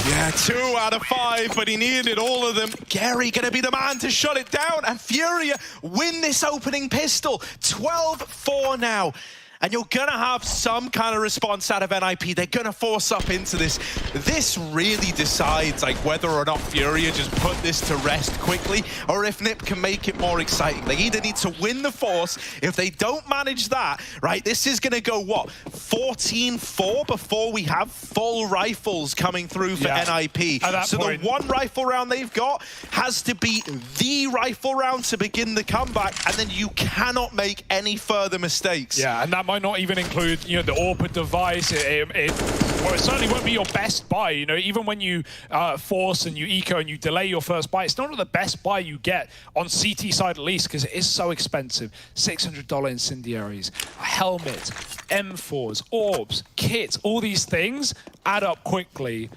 Yeah, 2 out of 5, but he needed all of them. Gary gonna be the man to shut it down, and FURIA win this opening pistol. 12-4 now. And you're gonna have some kind of response out of NIP. They're gonna force up into this. This really decides like whether or not FURIA just put this to rest quickly, or if NIP can make it more exciting. They either need to win the force. If they don't manage that, right, this is gonna go, what, 14-4 before we have full rifles coming through for NIP. So point, the one rifle round they've got has to be the rifle round to begin the comeback, and then you cannot make any further mistakes. Yeah, and that might not even include, you know, the AWP device. Well, it certainly won't be your best buy. You know, even when you force and you eco and you delay your first buy, it's not the best buy you get on CT side at least, because it is so expensive. $600 incendiaries, a helmet, M4s, orbs, kits, all these things add up quickly.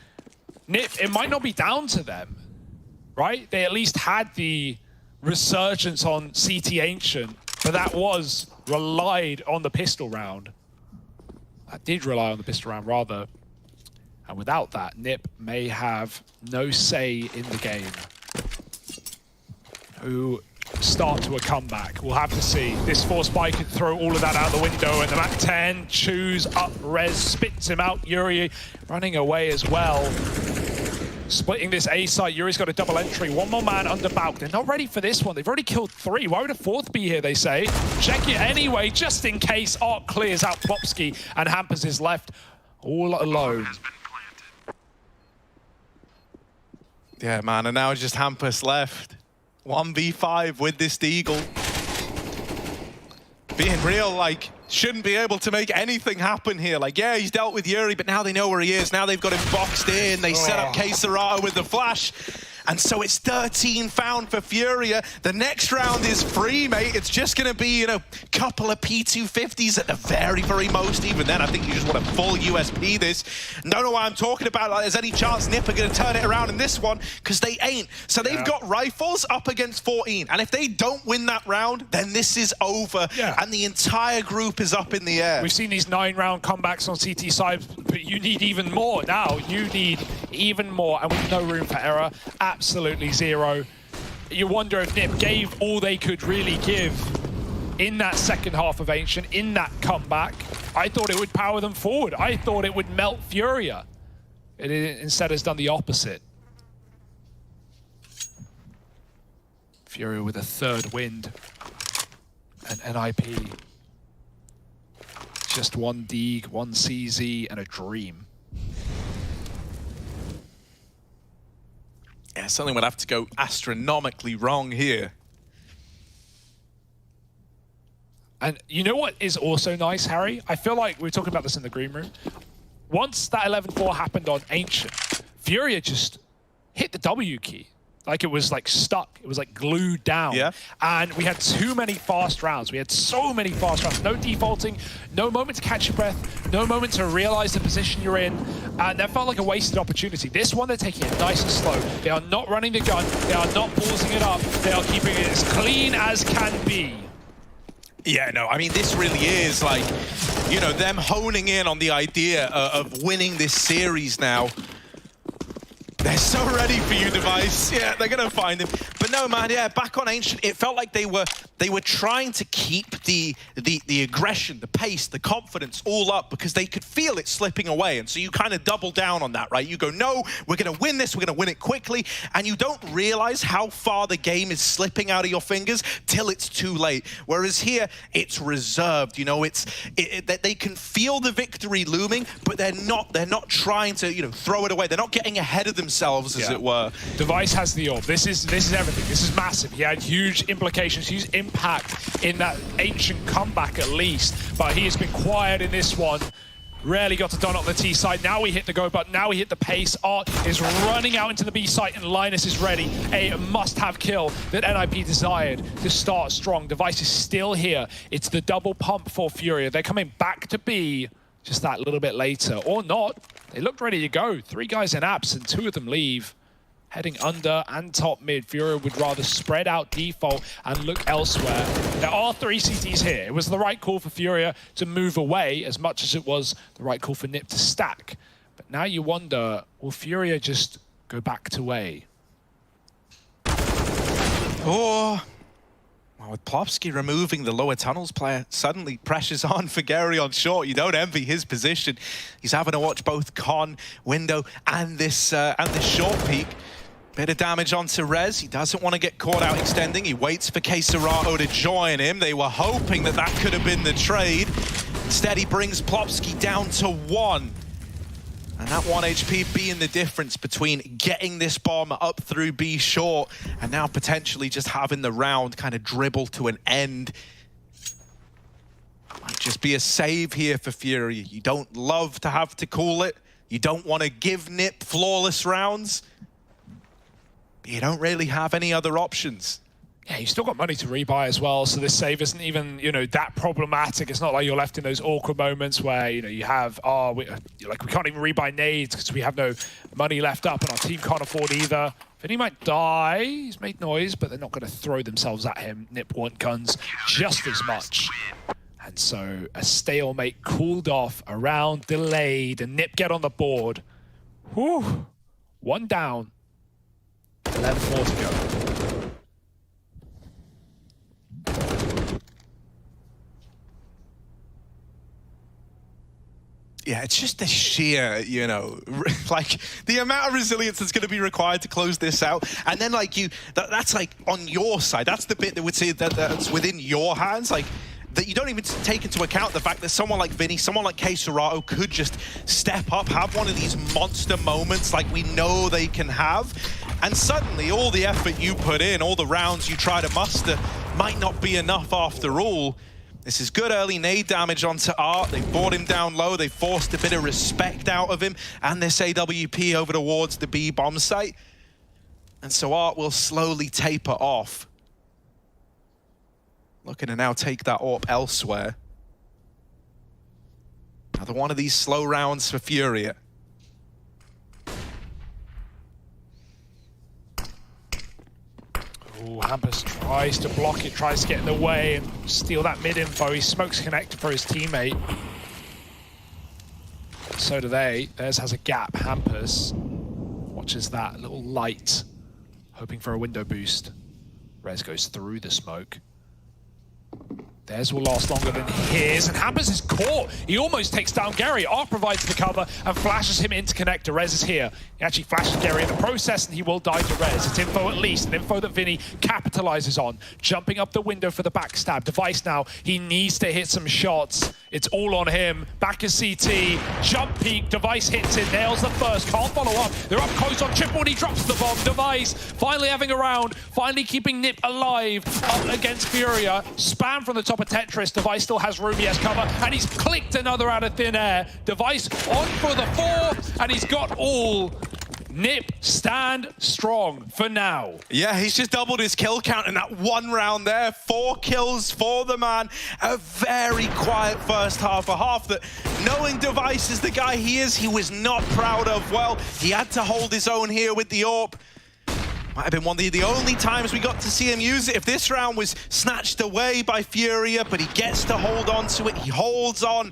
NIP, it might not be down to them, right? They at least had the resurgence on CT Ancient, but that was relied on the pistol round. That did rely on the pistol round, rather. And without that, NIP may have no say in the game. Who start to a comeback. We'll have to see. This force buy could throw all of that out the window, and the Mac 10 chews up Rez, spits him out. Yuri running away as well. Splitting this A site. Yuri's got a double entry. One more man under Balk. They're not ready for this one. They've already killed 3. Why would a 4th be here, they say? Check it anyway, just in case. Arc clears out Plopsky, and Hampers is left all alone. Yeah, man, and now just Hampus left. 1v5 with this Deagle. Being real, like, shouldn't be able to make anything happen here. Like, yeah, he's dealt with Yuri, but now they know where he is. Now they've got him boxed in. They set up K-Serrato with the flash. And so it's 13 found for FURIA. The next round is free, mate. It's just going to be, you know, a couple of P250s at the very, very most. Even then, I think you just want to full USP this. Don't know why I'm talking about like there's any chance NIP are going to turn it around in this one, because they ain't. So they've got rifles up against 14. And if they don't win that round, then this is over. And the entire group is up in the air. We've seen these 9-round comebacks on CT side, but you need even more now. You need even more, and with no room for error. Absolutely zero. You wonder if NIP gave all they could really give in that second half of Ancient, in that comeback. I thought it would power them forward. I thought it would melt FURIA. It instead has done the opposite. FURIA with a 3rd wind. And NIP. Just 1 Deeg, 1 CZ, and a dream. Yeah, something would have to go astronomically wrong here. And you know what is also nice, Harry? I feel like we were talking about this in the green room. Once that 11-4 happened on Ancient, FURIA just hit the W key. Like it was like stuck. It was like glued down. And we had too many fast rounds. We had so many fast rounds. No defaulting, no moment to catch your breath, no moment to realize the position you're in. And that felt like a wasted opportunity. This one, they're taking it nice and slow. They are not running the gun. They are not pausing it up. They are keeping it as clean as can be. Yeah, no, I mean, this really is like, you know, them honing in on the idea of winning this series now. They're so ready for you, Device. Yeah, they're gonna find him. But no, man, yeah, back on Ancient, it felt like they were trying to keep the aggression, the pace, the confidence all up because they could feel it slipping away. And so you kind of double down on that, right? You go, no, we're gonna win this, we're gonna win it quickly. And you don't realize how far the game is slipping out of your fingers till it's too late. Whereas here, it's reserved. You know, that they can feel the victory looming, but they're not trying to, you know, throw it away. They're not getting ahead of themselves, as it were. Device has the orb. This is everything. This is massive. He had huge implications, huge impact in that Ancient comeback at least, but he has been quiet in this one. Rarely got to done on the T side. Now we hit the go button. Now we hit the pace. Art is running out into the B site, and Linus is ready. A must-have kill that NIP desired to start strong. Device is still here. It's the double pump for FURIA. They're coming back to B just that little bit later, or not. They looked ready to go. 3 guys in apps, and 2 of them leave. Heading under and top mid, FURIA would rather spread out default and look elsewhere. There are 3 CTs here. It was the right call for FURIA to move away as much as it was the right call for NiP to stack. But now you wonder, will FURIA just go back to A? Or, well, with Plopsky removing the lower tunnels player, suddenly pressure's on for Gary on short. You don't envy his position. He's having to watch both Con, Window, and this short peak. Bit of damage onto Rez. He doesn't want to get caught out extending. He waits for Keserato to join him. They were hoping that that could have been the trade. Instead, he brings Plopsky down to 1. And that 1 HP being the difference between getting this bomb up through B short and now potentially just having the round kind of dribble to an end. Might just be a save here for FURIA. You don't love to have to call it. You don't want to give NiP flawless rounds. You don't really have any other options. Yeah, you've still got money to rebuy as well, so this save isn't even, you know, that problematic. It's not like you're left in those awkward moments where, you know, you have, we can't even rebuy nades because we have no money left up and our team can't afford either. Vinny might die. He's made noise, but they're not going to throw themselves at him. NiP want guns just as much. And so a stalemate cooled off, a round delayed, and NiP get on the board. Whew. 1 down. 11 more to go. Yeah, it's just the sheer, you know, like the amount of resilience that's going to be required to close this out. And then like that's like on your side. That's the bit that would say that's within your hands. Like that you don't even take into account the fact that someone like Vinny, someone like Keserato could just step up, have one of these monster moments like we know they can have. And suddenly all the effort you put in, all the rounds you try to muster might not be enough after all. This is good early nade damage onto Art. They brought him down low. They forced a bit of respect out of him and this AWP over towards the B bomb site. And so Art will slowly taper off. Looking to now take that AWP elsewhere. Another one of these slow rounds for FURIA. Ooh, Hampus tries to block it, tries to get in the way and steal that mid info. He smokes connect for his teammate. So do they. Theirs has a gap. Hampus watches that little light, hoping for a window boost. Rez goes through the smoke. Theirs will last longer than his, and Hampus is caught. He almost takes down Gary. Art provides the cover and flashes him into connector. Rez is here. He actually flashes Gary in the process, and he will die to Rez. It's info at least, an info that Vinny capitalizes on. Jumping up the window for the backstab. Device now, he needs to hit some shots. It's all on him. Back is CT. Jump peek. Device hits it. Nails the first. Can't follow up. They're up close on triple, and he drops the bomb. Device finally having a round. Finally keeping NiP alive up against FURIA. Spam from the top of Tetris. Device still has room. He has cover, and he's clicked another out of thin air. Device on for the 4, and he's got all. NiP stand strong for now. Yeah, he's just doubled his kill count in that 1 round there. 4 kills for the man. A very quiet first half, a half that, knowing Device is the guy he is, he was not proud of. Well, he had to hold his own here with the AWP. Might have been one of the only times we got to see him use it. If this round was snatched away by FURIA, but he gets to hold on to it. He holds on.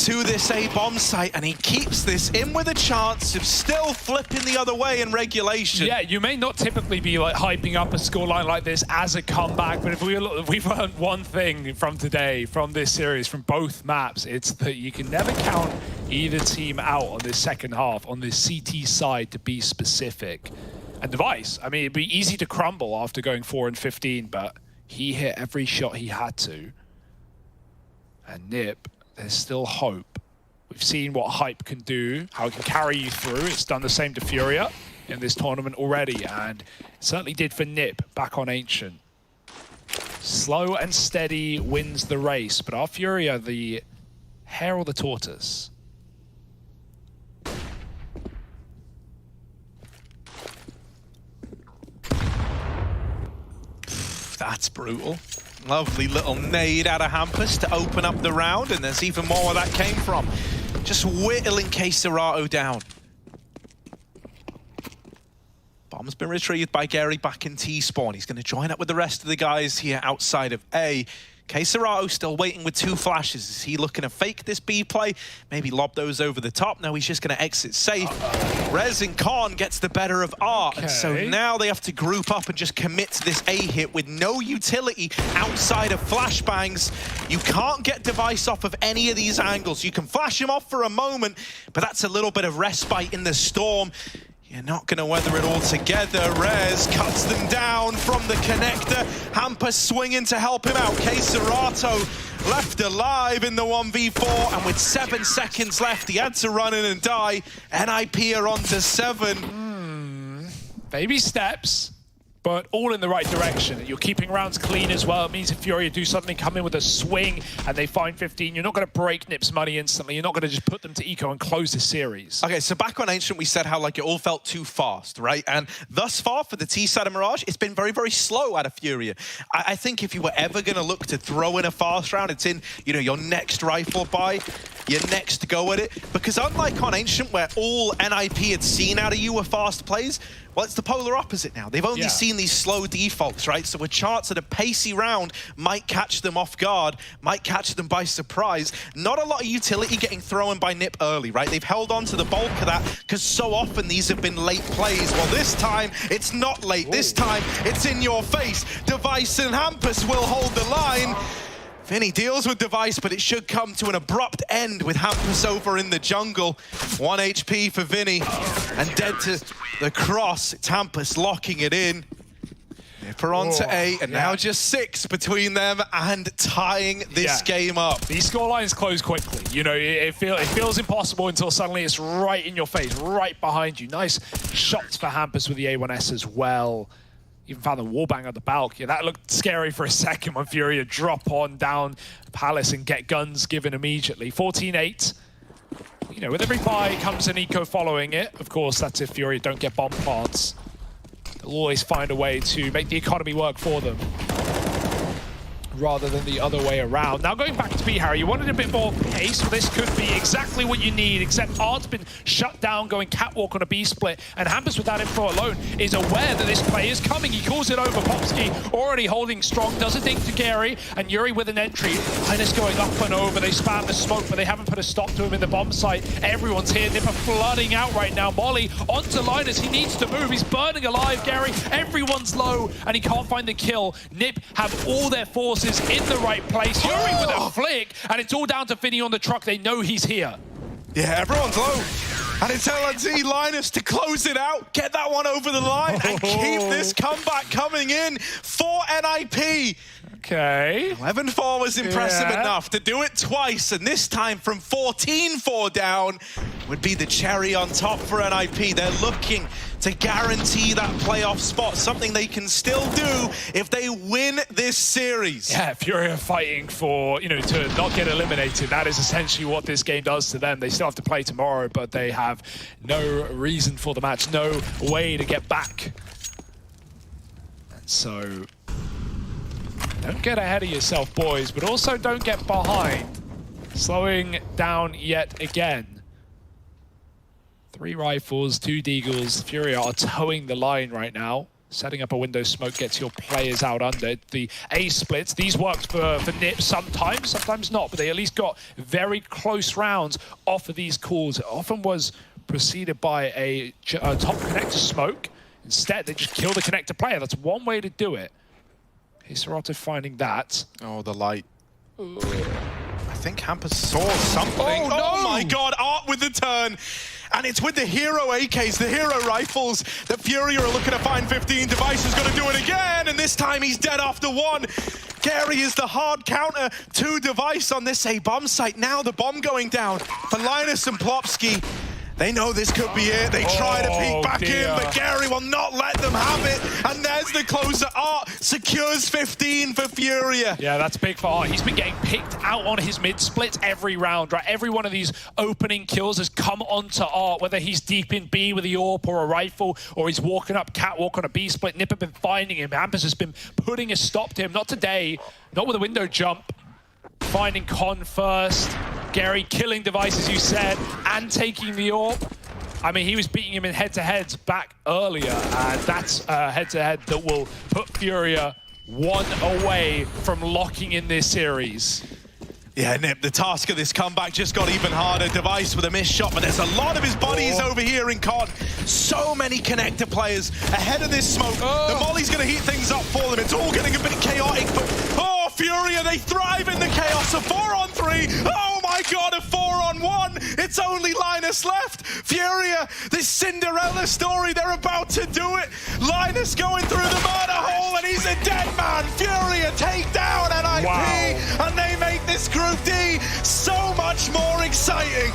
to this A bomb site, and he keeps this in with a chance of still flipping the other way in regulation. Yeah, you may not typically be like hyping up a scoreline like this as a comeback, but if we've learned one thing from today, from this series, from both maps, it's that you can never count either team out on this second half, on this CT side, to be specific. And Device, I mean, it'd be easy to crumble after going 4 and 15, but he hit every shot he had to. And Nip, there's still hope. We've seen what hype can do, how it can carry you through. It's done the same to FURIA in this tournament already, and it certainly did for Nip back on Ancient. Slow and steady wins the race, but are FURIA the hare or the tortoise? That's brutal. Lovely little nade out of Hampus to open up the round, and there's even more where that came from. Just whittling Serato down. Bomb's been retrieved by Gary back in T-spawn. He's going to join up with the rest of the guys here outside of A. Serato still waiting with 2 flashes. Is he looking to fake this B play? Maybe lob those over the top? No, he's just going to exit safe. Rez and Khan gets the better of R. And so now they have to group up and just commit to this A hit with no utility outside of flashbangs. You can't get Device off of any of these angles. You can flash him off for a moment, but that's a little bit of respite in the storm. You're not going to weather it all together. Rez cuts them down from the connector. Hampus swinging to help him out. Serato left alive in the 1v4, and with 7 seconds left, he had to run in and die. NIP are on to 7. Baby steps, but all in the right direction. You're keeping rounds clean as well. It means if FURIA do something, come in with a swing, and they find 15, you're not going to break Nip's money instantly. You're not going to just put them to eco and close the series. Okay, so back on Ancient, we said how like it all felt too fast, right? And thus far for the T side of Mirage, it's been very, very slow out of FURIA. I think if you were ever going to look to throw in a fast round, it's in, you know, your next rifle buy, your next go at it. Because unlike on Ancient, where all NIP had seen out of you were fast plays, well, it's the polar opposite now. They've only seen these slow defaults, right? So a chance that a pacey round might catch them off guard, might catch them by surprise. Not a lot of utility getting thrown by Nip early, right? They've held on to the bulk of that because so often these have been late plays. Well, this time, it's not late. Ooh. This time, it's in your face. Device and Hampus will hold the line. Vinny deals with Device, but it should come to an abrupt end with Hampus over in the jungle. 1 HP for Vinny, and dead to the cross. It's Hampus locking it in. Nipper on to 8, and now just 6 between them and tying this game up. These scorelines close quickly. You know, it feels impossible until suddenly it's right in your face, right behind you. Nice shots for Hampus with the A1S as well. Even found the wallbang at the balcony. That looked scary for a second when FURIA drop on down Palace and get guns given immediately. 14-8. You know, with every buy comes an eco following it. Of course, that's if FURIA don't get bomb plants. They'll always find a way to make the economy work for them, rather than the other way around. Now going back to B, Harry, you wanted a bit more pace. Well, this could be exactly what you need, except Ard's been shut down going catwalk on a B split, and Hampus with that info alone is aware that this play is coming. He calls it over. Popsky already holding strong, does a ding to Gary, and Yuri with an entry. Linus going up and over. They spam the smoke, but they haven't put a stop to him in the bomb site. Everyone's here. Nipper flooding out right now. Molly onto Linus. He needs to move. He's burning alive, Gary. Everyone's low, and he can't find the kill. Nip have all their forces in the right place. Yuri with a flick, and it's all down to Finny on the truck. They know he's here. Yeah, everyone's low. And it's LNZ Linus to close it out, get that one over the line, and keep this comeback coming in for NIP. Okay. 11-4 was impressive enough to do it twice, and this time from 14-4 down would be the cherry on top for NIP. They're looking to guarantee that playoff spot, something they can still do if they win this series. Yeah, FURIA fighting for, you know, to not get eliminated. That is essentially what this game does to them. They still have to play tomorrow, but they have no reason for the match, no way to get back. And so, don't get ahead of yourself, boys, but also don't get behind. Slowing down yet again. 3 rifles, 2 deagles. FURIA are towing the line right now. Setting up a window smoke gets your players out under. The A splits, these worked for Nips sometimes not, but they at least got very close rounds off of these calls. It often was preceded by a top connector smoke. Instead, they just kill the connector player. That's one way to do it. Hisarato finding that. Oh, the light. Ooh. I think Hampers saw something. Oh, no! Oh my god, Art with the turn. And it's with the hero AKs, the hero rifles, that Furia are looking to find 15. Device is going to do it again, and this time he's dead after one. Gary is the hard counter to Device on this A bomb site. Now the bomb going down for Linus and Plopsky. They know this could be it. They try to peek back in, but Gary will not let them have it. And there's the closer. Art secures 15 for Furia. Yeah, that's big for Art. He's been getting picked out on his mid-split every round, right? Every one of these opening kills has come onto Art, whether he's deep in B with the AWP or a rifle, or he's walking up catwalk on a B split. Nip have been finding him. Hampers has been putting a stop to him. Not today, not with a window jump. Finding Con first. Gary killing Device, as you said, and taking the AWP. I mean, he was beating him in head-to-heads back earlier, and that's a head-to-head that will put Furia one away from locking in this series. Yeah, Nip, the task of this comeback just got even harder. Device with a missed shot, but there's a lot of his buddies over here in Con. So many connector players ahead of this smoke. The molly's going to heat things up for them. It's all getting a bit chaotic, but Furia, they thrive in the chaos. A 4-on-3. Oh my god, a 4-on-1. It's only Linus left. Furia, this Cinderella story, they're about to do it. Linus going through the murder hole, and he's a dead man. Furia take down NIP, and they make this Group D so much more exciting.